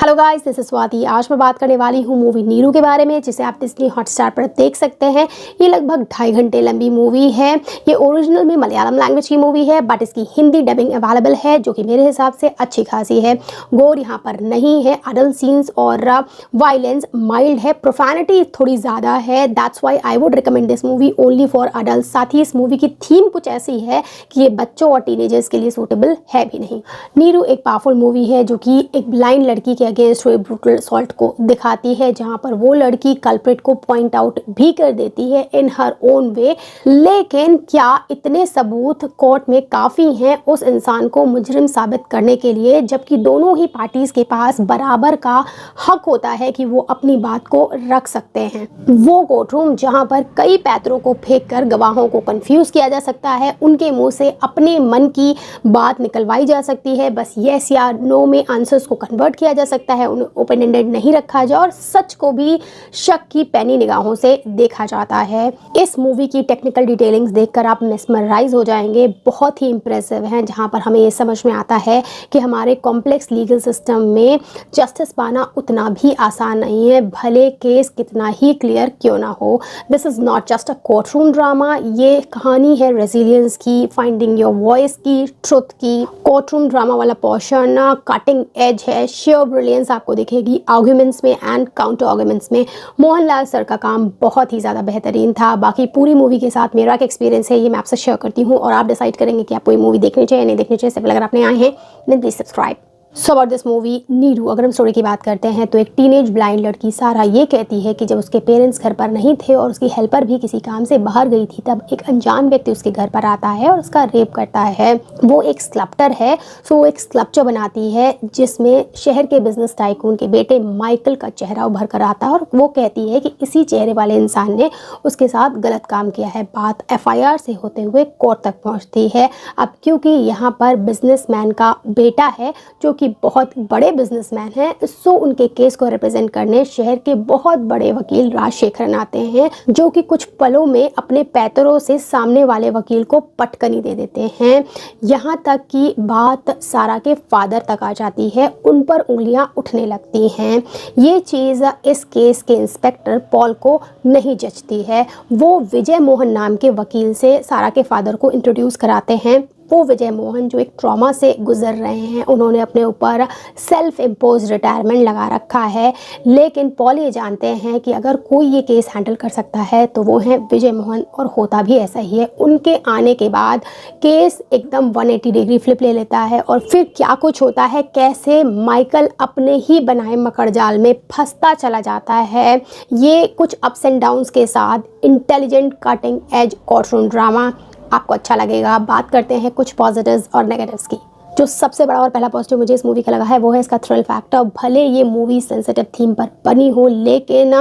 Hello guys, this is Swati. आज मैं बात करने वाली हूँ मूवी नीरू के बारे में, जिसे आप डिज्नी हॉटस्टार पर देख सकते हैं। ये लगभग 2.5 घंटे लंबी मूवी है। ये ओरिजिनल में मलयालम लैंग्वेज की मूवी है, बट इसकी हिंदी डबिंग अवेलेबल है, जो कि मेरे हिसाब से अच्छी खासी है। गोर यहाँ पर नहीं है, अडल्ट सीन्स और वायलेंस माइल्ड है, प्रोफैनिटी थोड़ी ज़्यादा है। That's why I would recommend this movie only for adult. साथ ही इस मूवी की थीम कुछ ऐसी है कि ये बच्चों और टीनेजर्स के लिए सूटेबल है भी नहीं। नीरू एक पावरफुल मूवी है जो कि एक ब्लाइंड लड़की के अगेंस्ट हुए ब्रूटल असॉल्ट को दिखाती है, जहां पर वो लड़की कल्प्रिट को पॉइंट आउट भी कर देती है इन हर ओन वे। लेकिन क्या इतने सबूत कोर्ट में काफ़ी हैं उस इंसान को मुजरिम साबित करने के लिए, जबकि दोनों ही पार्टीज के पास बराबर का हक होता है कि वो अपनी बात को रख सकते हैं। वो कोर्ट रूम जहाँ पर कई पैतरों को फेंक कर गवाहों को कंफ्यूज किया जा सकता है, उनके मुंह से अपने मन की बात निकलवाई जा सकती है, बस येस या नो में आंसर्स को कन्वर्ट किया जा सकता है, उन्हें ओपन एंडेड नहीं रखा जाए और सच को भी शक की पैनी निगाहों से देखा जाता है। इस मूवी की टेक्निकल डिटेलिंग्स देखकर आप मेस्मराइज हो जाएंगे, बहुत ही इंप्रेसिव हैं, जहां पर हमें ये समझ में आता है कि हमारे कॉम्प्लेक्स लीगल सिस्टम में जस्टिस पाना उतना भी आसान नहीं है, भले केस कितना ही क्लियर क्यों ना हो। This is not just a court room drama, ये कहानी है रेजिलियंस की, फाइंडिंग योर वॉइस की, ट्रुथ की। कोर्ट रूम ड्रामा वाला पोर्शन कटिंग एज है, शेयर ब्रिलियंस आपको दिखेगी आर्ग्यूमेंट्स में एंड काउंटर आर्ग्यूमेंट्स में। मोहनलाल सर का काम बहुत ही ज़्यादा बेहतरीन था। बाकी पूरी मूवी के साथ मेरा क्या एक्सपीरियंस है ये मैं आपसे शेयर करती हूँ, और आप डिसाइड करेंगे कि आपको ये मूवी देखनी चाहिए या नहीं देखनी चाहिए। सिर्फ अगर आपने आए हैं then please subscribe. So about this movie Neeru, अगर हम स्टोरी की बात करते हैं तो एक टीनेज ब्लाइंड लड़की सारा ये कहती है कि जब उसके पेरेंट्स घर पर नहीं थे और उसकी हेल्पर भी किसी काम से बाहर गई थी, तब एक अनजान व्यक्ति उसके घर पर आता है और उसका रेप करता है। वो एक स्कल्प्टर है, सो वो एक स्कल्पचर बनाती है जिसमें शहर के बिजनेस टाइकून के बेटे माइकल का चेहरा उभर कर आता है, और वो कहती है कि इसी चेहरे वाले इंसान ने उसके साथ गलत काम किया है। बात FIR से होते हुए कोर्ट तक पहुँचती है। अब क्योंकि यहाँ पर बिजनेसमैन का बेटा है जो कि बहुत बड़े बिजनेसमैन हैं, सो उनके केस को रिप्रेजेंट करने शहर के बहुत बड़े वकील राजशेखरन आते हैं, जो कि कुछ पलों में अपने पैतरों से सामने वाले वकील को पटकनी दे देते हैं। यहाँ तक कि बात सारा के फादर तक आ जाती है, उन पर उंगलियां उठने लगती हैं। ये चीज़ इस केस के इंस्पेक्टर पॉल को नहीं जचती है। वो विजय मोहन नाम के वकील से सारा के फादर को इंट्रोड्यूस कराते हैं। वो विजय मोहन जो एक ट्रॉमा से गुजर रहे हैं, उन्होंने अपने ऊपर सेल्फ इम्पोज रिटायरमेंट लगा रखा है, लेकिन पॉल ये जानते हैं कि अगर कोई ये केस हैंडल कर सकता है तो वो है विजय मोहन, और होता भी ऐसा ही है। उनके आने के बाद केस एकदम 180 डिग्री फ्लिप ले लेता है, और फिर क्या कुछ होता है, कैसे माइकल अपने ही बनाए मकड़जाल में फंसता चला जाता है। ये कुछ अप्स एंड डाउन्स के साथ intelligent cutting edge courtroom drama आपको अच्छा लगेगा। बात करते हैं कुछ पॉजिटिव्स और नेगेटिव्स की। जो सबसे बड़ा और पहला पॉजिटिव मुझे इस मूवी का लगा है वो है इसका थ्रिल फैक्टर। भले ये मूवी सेंसिटिव थीम पर बनी हो, लेकिन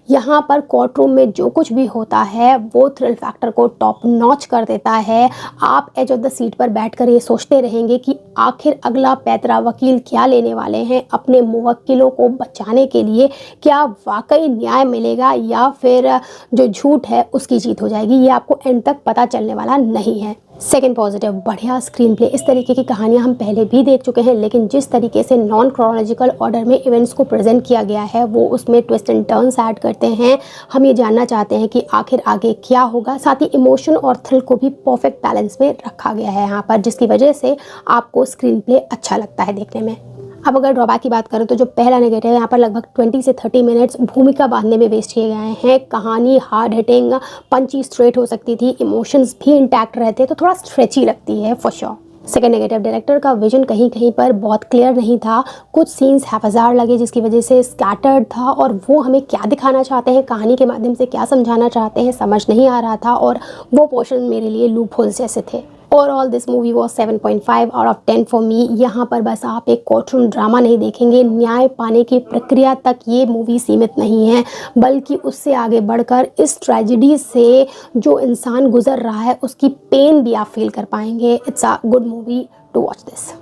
यहाँ पर कोर्ट रूम में जो कुछ भी होता है वो थ्रिल फैक्टर को टॉप नॉच कर देता है। आप एज ऑफ द सीट पर बैठकर ये सोचते रहेंगे कि आखिर अगला पैतरा वकील क्या लेने वाले हैं अपने मुवक्किलों को बचाने के लिए। क्या वाकई न्याय मिलेगा या फिर जो झूठ है उसकी जीत हो जाएगी, ये आपको एंड तक पता चलने वाला नहीं है। सेकेंड पॉजिटिव, बढ़िया स्क्रीन प्ले। इस तरीके की कहानियां हम पहले भी देख चुके हैं, लेकिन जिस तरीके से नॉन क्रोनोलॉजिकल ऑर्डर में इवेंट्स को प्रेजेंट किया गया है, वो उसमें ट्विस्ट एंड टर्न्स ऐड करते हैं। हम ये जानना चाहते हैं कि आखिर आगे क्या होगा। साथ ही इमोशन और थ्रिल को भी परफेक्ट बैलेंस में रखा गया है यहाँ पर, जिसकी वजह से आपको स्क्रीन प्ले अच्छा लगता है देखने में। अब अगर ड्रॉबैक की बात करें तो जो पहला नेगेटिव है, यहाँ पर लगभग 20 से 30 मिनट्स भूमिका बांधने में वेस्ट किए गए हैं। कहानी हार्ड हिटिंग पंची स्ट्रेट हो सकती थी, इमोशंस भी इंटैक्ट रहते तो थोड़ा स्ट्रेची लगती है for sure. Second negative, director का विजन कहीं कहीं पर बहुत क्लियर नहीं था। कुछ सीन्स हैफाजार लगे जिसकी वजह से स्कैटर्ड था, और वो हमें क्या दिखाना चाहते हैं, कहानी के माध्यम से क्या समझाना चाहते हैं, समझ नहीं आ रहा था, और वो पोर्शन मेरे लिए लूप होल्स जैसे थे। Overall this movie was 7.5 out of 10 for me. यहाँ पर बस आप एक कोर्टरूम ड्रामा नहीं देखेंगे, न्याय पाने की प्रक्रिया तक ये मूवी सीमित नहीं है, बल्कि उससे आगे बढ़कर इस ट्रेजिडी से जो इंसान गुजर रहा है उसकी पेन भी आप फील कर पाएंगे। It's a good movie two watch this.